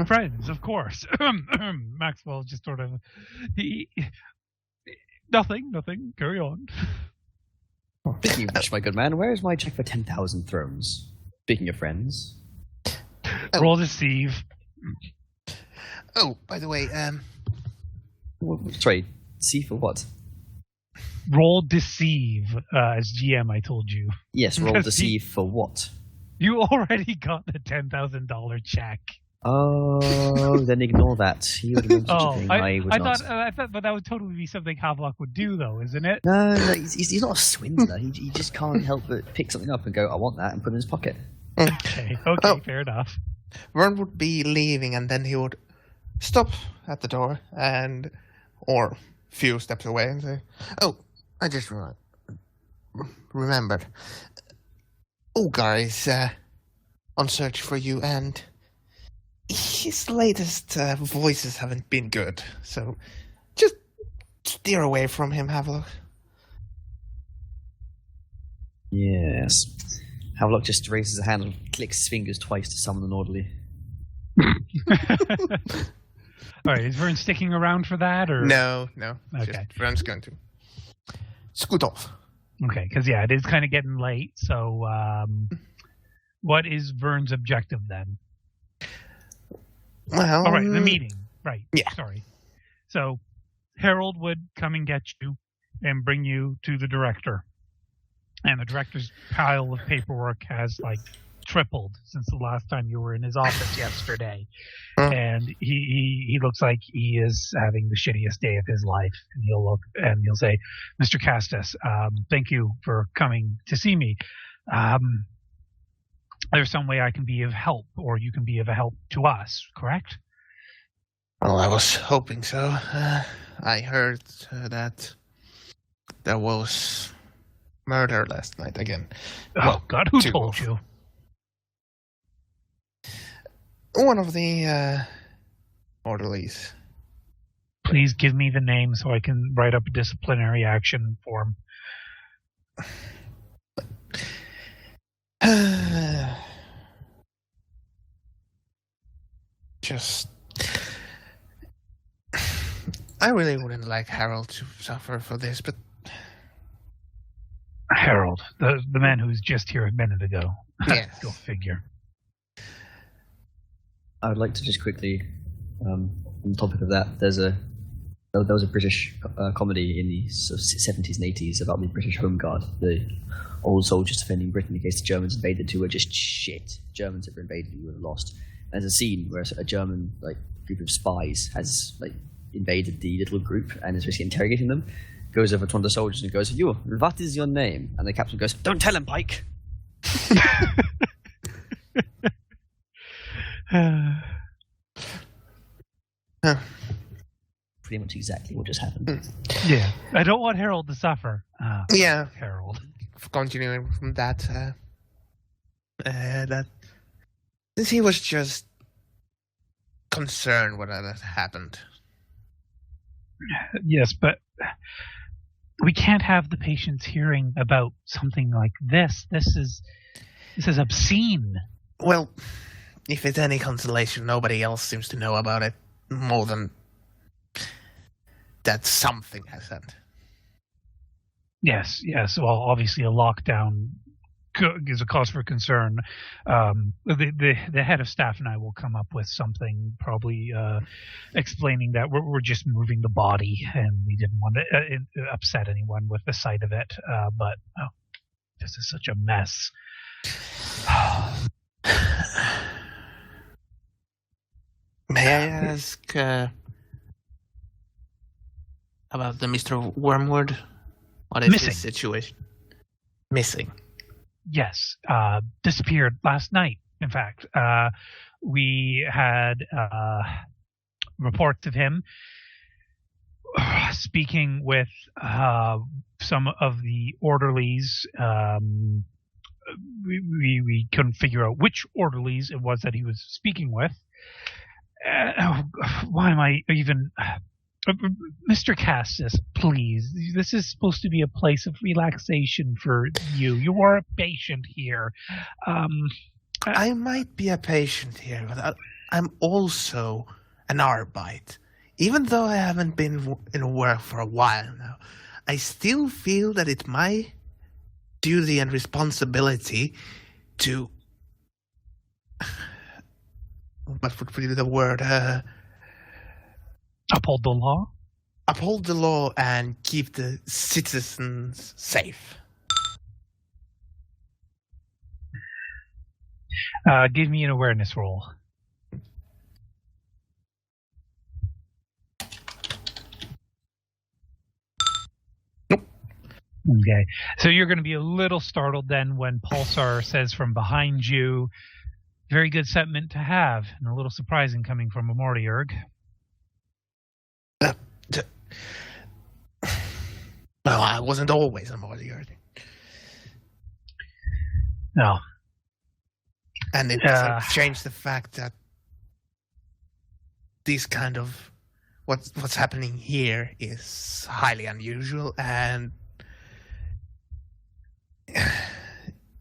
Friends, of course. Maxwell just sort of... Nothing. Carry on. Speaking of which, my good man, where is my check for 10,000 thrones? Speaking of friends. Roll deceive. Oh, by the way, Sorry, see for what? Roll deceive, as GM I told you. Yes, roll deceive for what? You already got the $10,000 check. Oh, then ignore that. He would have done such a thing. I thought, but that would totally be something Havelock would do, though, isn't it? No, he's not a swindler. He just can't help but pick something up and go, I want that, and put it in his pocket. Okay, fair enough. Vern would be leaving, and then he would stop at the door or a few steps away and say, oh, I just remembered. Oh, guys, on search for you, and his latest voices haven't been good, so just steer away from him, Havelock. Yes. Havelock just raises a hand and clicks his fingers twice to summon an orderly. All right, is Vern sticking around for that, or no? Okay, just Vern's going to scoot off. Okay, because it is kind of getting late. So, what is Vern's objective then? Well, all right, the meeting. Right. Yeah. Sorry. So, Harold would come and get you and bring you to the director, and the director's pile of paperwork has tripled since the last time you were in his office yesterday. And he looks like he is having the shittiest day of his life. And he'll look and he'll say, Mr. Castus, thank you for coming to see me. There's some way I can be of help, or you can be of a help to us, correct? Well, I was hoping so. I heard that there was murder last night again. Oh, God, who told you? One of the orderlies. Please give me the name so I can write up a disciplinary action form. Just... I really wouldn't like Harold to suffer for this, but... Harold, the man who was just here a minute ago. Yes. Go figure. I would like to just quickly, on the topic of that, there was a British comedy in the sort of 70s and 80s about the British Home Guard, the old soldiers defending Britain in case the Germans invaded, who were just shit. Germans had invaded, you would have lost. there's a scene where a German group of spies has invaded the little group and is basically interrogating them. Goes over to one of the soldiers and goes, "You, what is your name?" And the captain goes, "Don't tell him, Pike." Pretty much exactly what just happened. Yeah, I don't want Harold to suffer. Yeah. Harold. Continuing from that, that since he was just concerned what had happened. Yes, but we can't have the patients hearing about something like this. This is obscene. Well, if it's any consolation, nobody else seems to know about it more than that something has happened. Yes. Well, obviously a lockdown is a cause for concern. The head of staff and I will come up with something, probably explaining that we're just moving the body, and we didn't want to upset anyone with the sight of it. But this is such a mess. May I ask about the Mr. Wormwood? What is Missing. his situation? Missing. Yes, disappeared last night. In fact, we had reports of him speaking with some of the orderlies. We couldn't figure out which orderlies it was that he was speaking with. Why am I even... Mr. Cassis, please. This is supposed to be a place of relaxation for you. You are a patient here. I might be a patient here, but I'm also an Arbite. Even though I haven't been in work for a while now, I still feel that it's my duty and responsibility to... what would be the word? Uphold the law? Uphold the law and keep the citizens safe. Give me an awareness roll. Nope. Okay. So you're going to be a little startled then when Pulsar says from behind you, very good sentiment to have, and a little surprising coming from a Mortiurg. Well, I wasn't always a Mortiurg. No. And it doesn't change the fact that these kind of what's happening here is highly unusual, and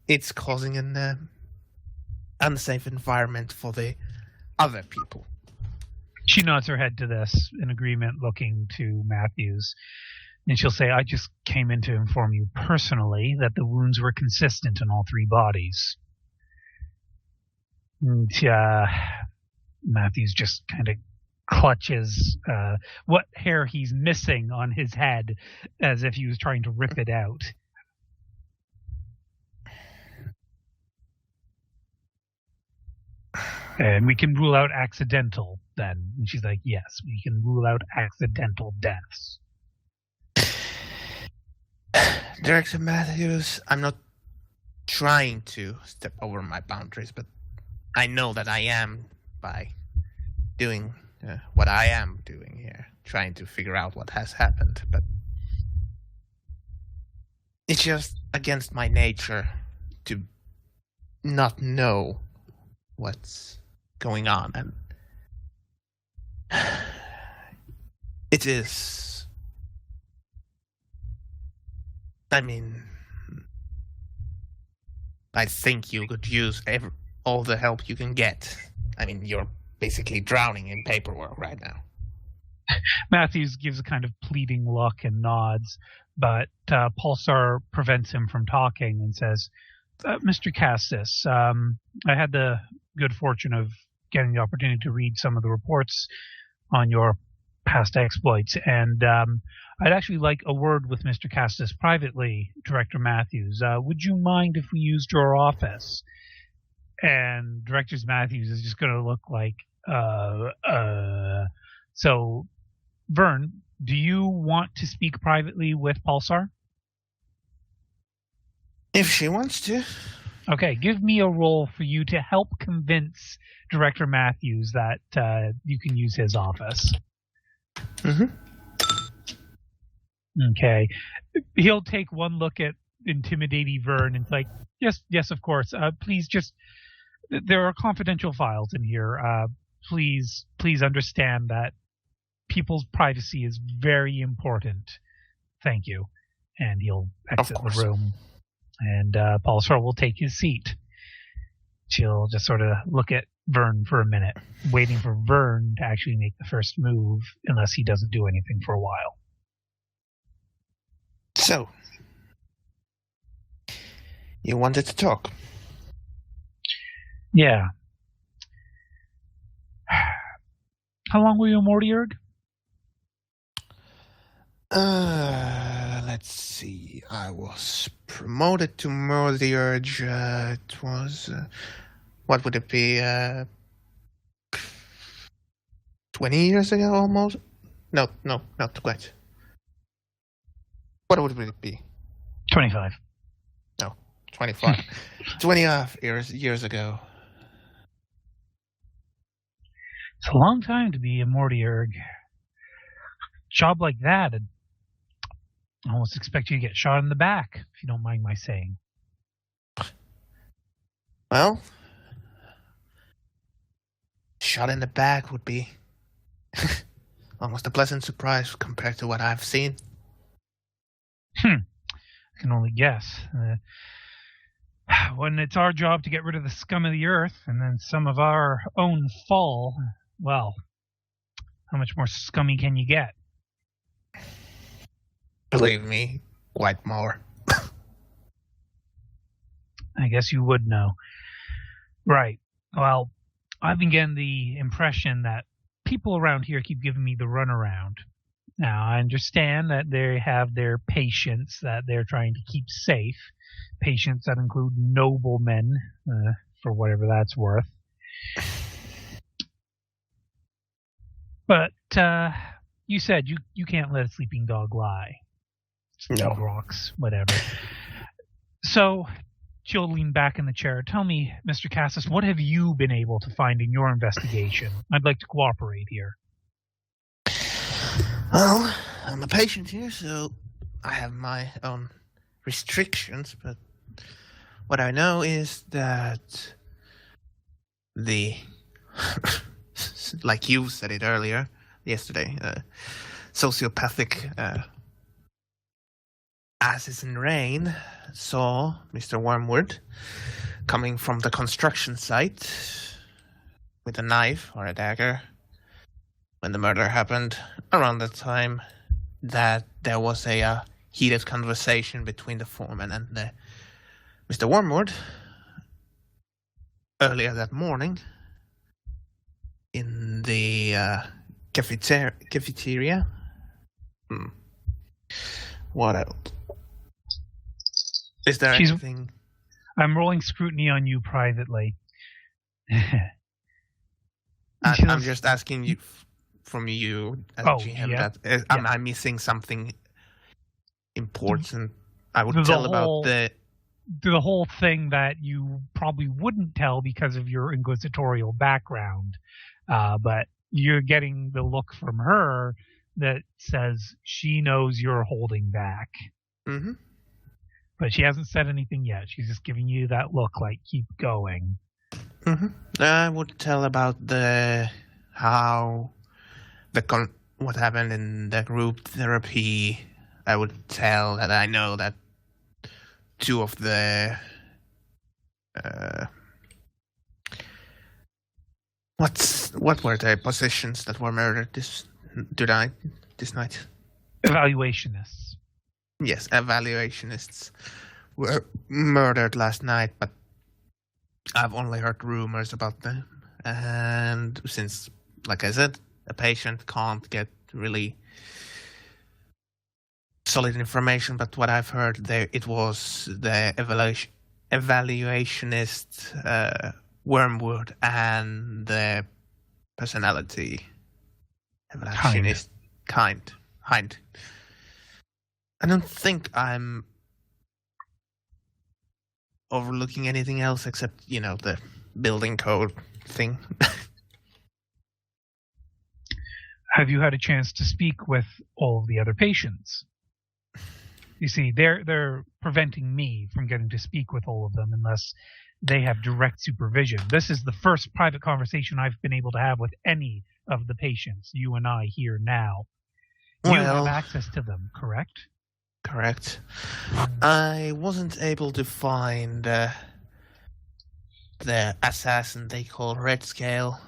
it's causing an unsafe environment for the other people. She nods her head to this in agreement, looking to Matthews. And she'll say, I just came in to inform you personally that the wounds were consistent in all three bodies. And, Matthews just kind of clutches what hair he's missing on his head as if he was trying to rip it out. And we can rule out accidental then. And she's like, yes, we can rule out accidental deaths. Director Matthews, I'm not trying to step over my boundaries, but I know that I am by doing what I am doing here, trying to figure out what has happened. But it's just against my nature to not know what's going on, and it is... I mean, I think you could use all the help you can get. I mean, you're basically drowning in paperwork right now. Matthews gives a kind of pleading look and nods, but Pulsar prevents him from talking and says, Mr. Cassis, I had the good fortune of getting the opportunity to read some of the reports on your past exploits, and I'd actually like a word with Mr. Cassis privately, Director Matthews. Would you mind if we used your office? And Director Matthews is just going to look like, So, Vern, do you want to speak privately with Pulsar? If she wants to. Okay, give me a roll for you to help convince Director Matthews that you can use his office. Mm-hmm. Okay. He'll take one look at intimidating Vern and like, yes, of course. Please just, there are confidential files in here. Please understand that people's privacy is very important. Thank you. And he'll exit the room. And Pulsar will take his seat. She'll just sort of look at Vern for a minute, waiting for Vern to actually make the first move, unless he doesn't do anything for a while. So, you wanted to talk? Yeah. How long were you in Mortiurg? Let's see. I was promoted to Mortiurg. It was, what would it be? 20 years ago, almost? No, not quite. What would it be? 25. No, 25. 25 years ago. It's a long time to be in Mortiurg. Job like that, I'd almost expect you to get shot in the back, if you don't mind my saying. Well, shot in the back would be almost a pleasant surprise compared to what I've seen. I can only guess. When it's our job to get rid of the scum of the earth, and then some of our own fall, well, how much more scummy can you get? Believe me, quite more. I guess you would know. Right. Well, I've been getting the impression that people around here keep giving me the runaround. Now, I understand that they have their patients that they're trying to keep safe. Patients that include noblemen, for whatever that's worth. But you said you can't let a sleeping dog lie. No. Rocks, whatever. So, she'll lean back in the chair. Tell me, Mr. Cassis, what have you been able to find in your investigation? I'd like to cooperate here. Well, I'm a patient here, so I have my own restrictions, but what I know is that the, like you said it earlier, yesterday, sociopathic asses in rain saw Mr. Wormwood coming from the construction site with a knife or a dagger when the murder happened, around the time that there was a heated conversation between the foreman and Mr. Wormwood earlier that morning in the cafeteria. What else? Is there anything? I'm rolling scrutiny on you privately. I'm just asking you from you as GM that am I missing something important? I would tell about the whole thing that you probably wouldn't tell because of your inquisitorial background, but you're getting the look from her that says she knows you're holding back. Mm-hmm. But she hasn't said anything yet. She's just giving you that look like, keep going. Mm-hmm. I would tell about what happened in the group therapy. I would tell that I know that two of the what were the positions that were murdered this night? Evaluationists. Yes, evaluationists were murdered last night, but I've only heard rumors about them. And since, like I said, a patient can't get really solid information, but what I've heard, it was the evaluationist Wormwood and the personality evaluationist kind. I don't think I'm overlooking anything else except, the building code thing. Have you had a chance to speak with all of the other patients? You see, they're preventing me from getting to speak with all of them unless they have direct supervision. This is the first private conversation I've been able to have with any of the patients, you and I here now. You have access to them, correct? Correct. I wasn't able to find the assassin they call Red Scale.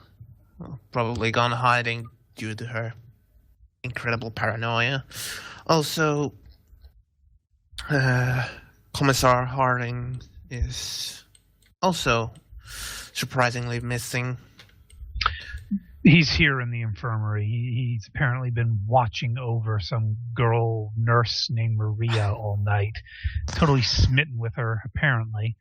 Probably gone hiding due to her incredible paranoia. Also, Commissar Harding is also surprisingly missing. He's here in the infirmary. He's apparently been watching over some girl nurse named Maria all night. Totally smitten with her, apparently.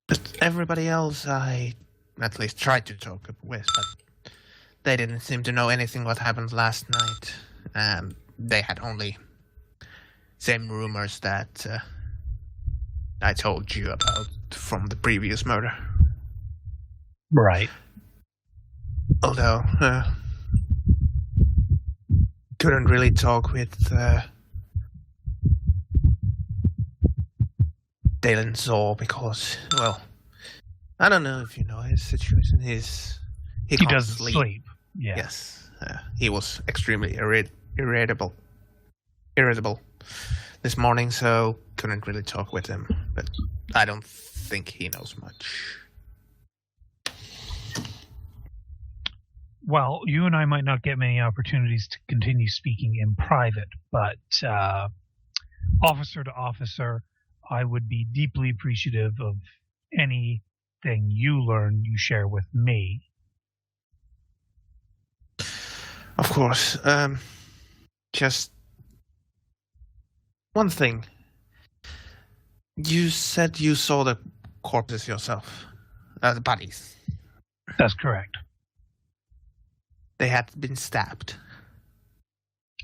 But everybody else I at least tried to talk with, but they didn't seem to know anything what happened last night. They had only same rumors that I told you about from the previous murder. Right. Although, couldn't really talk with Dalen Zor because, well, I don't know if you know his situation. He doesn't sleep. Yeah. Yes. He was extremely irritable this morning, so couldn't really talk with him. But I don't think he knows much. Well, you and I might not get many opportunities to continue speaking in private, but officer to officer, I would be deeply appreciative of anything you learn you share with me. Of course. Just one thing. You said you saw the corpses yourself. The bodies. That's correct. They had been stabbed.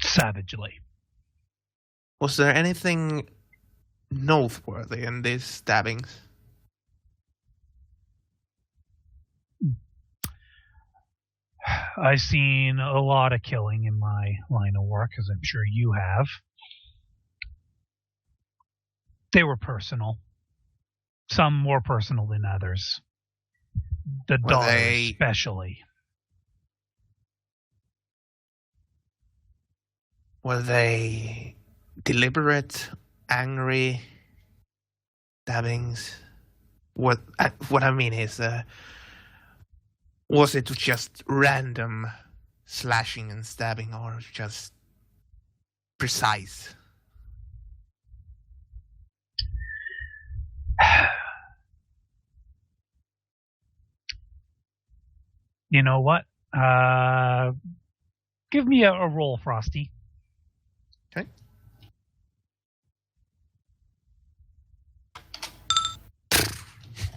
Savagely. Was there anything noteworthy in these stabbings? I've seen a lot of killing in my line of work, as I'm sure you have. They were personal. Some more personal than others. The daughter especially. Were they deliberate, angry stabbings? What I mean is, was it just random slashing and stabbing, or just precise? You know what? Give me a roll, Frosty. Okay.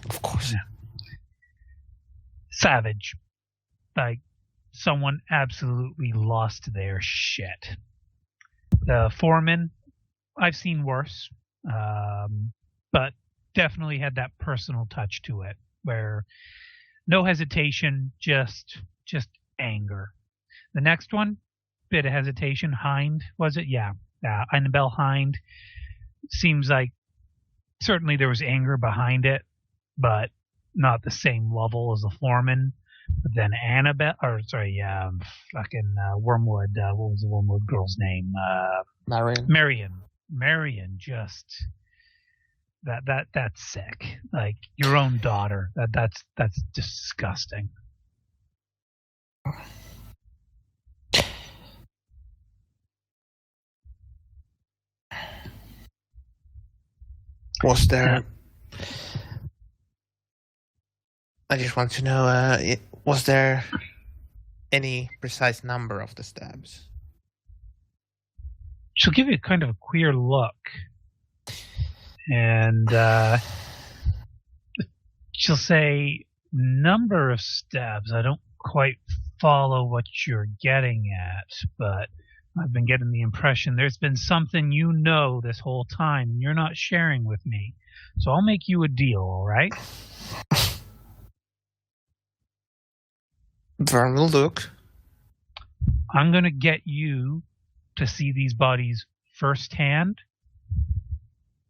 Of course. Savage. Like, someone absolutely lost their shit. The foreman, I've seen worse, but definitely had that personal touch to it, where no hesitation, just anger. The next one, bit of hesitation. Hind, was it? Yeah. Annabelle Hind. Seems like certainly there was anger behind it, but not the same level as the foreman. But then Wormwood. What was the Wormwood girl's name? Marion. Just that's sick. Like your own daughter. That's disgusting. Was there? I just want to know, was there any precise number of the stabs? she'll give you kind of a queer look. And she'll say, number of stabs. I don't quite follow what you're getting at, but I've been getting the impression there's been something you know this whole time and you're not sharing with me. So I'll make you a deal, all right? Vern will look. I'm going to get you to see these bodies firsthand,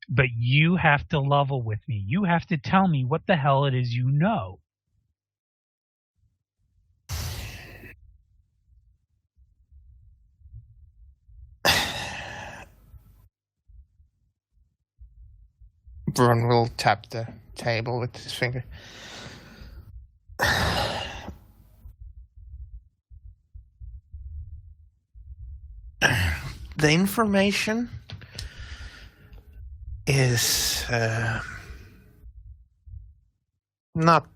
but you have to level with me. You have to tell me what the hell it is you know. Vern will tap the table with his finger. The information is not.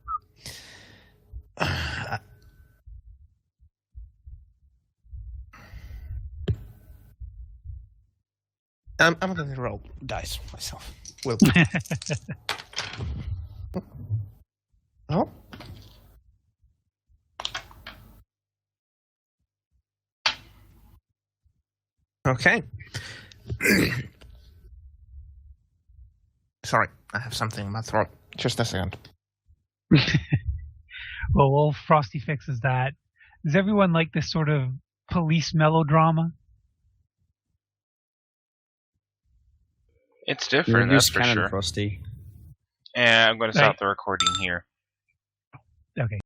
I'm going to roll dice myself. Will. Oh. Okay. Sorry, I have something in my throat. Just a second. Well, while Frosty fixes that, does everyone like this sort of police melodrama? It's different, that's for Cannon sure. Frosty. And I'm going to stop the recording here. Okay.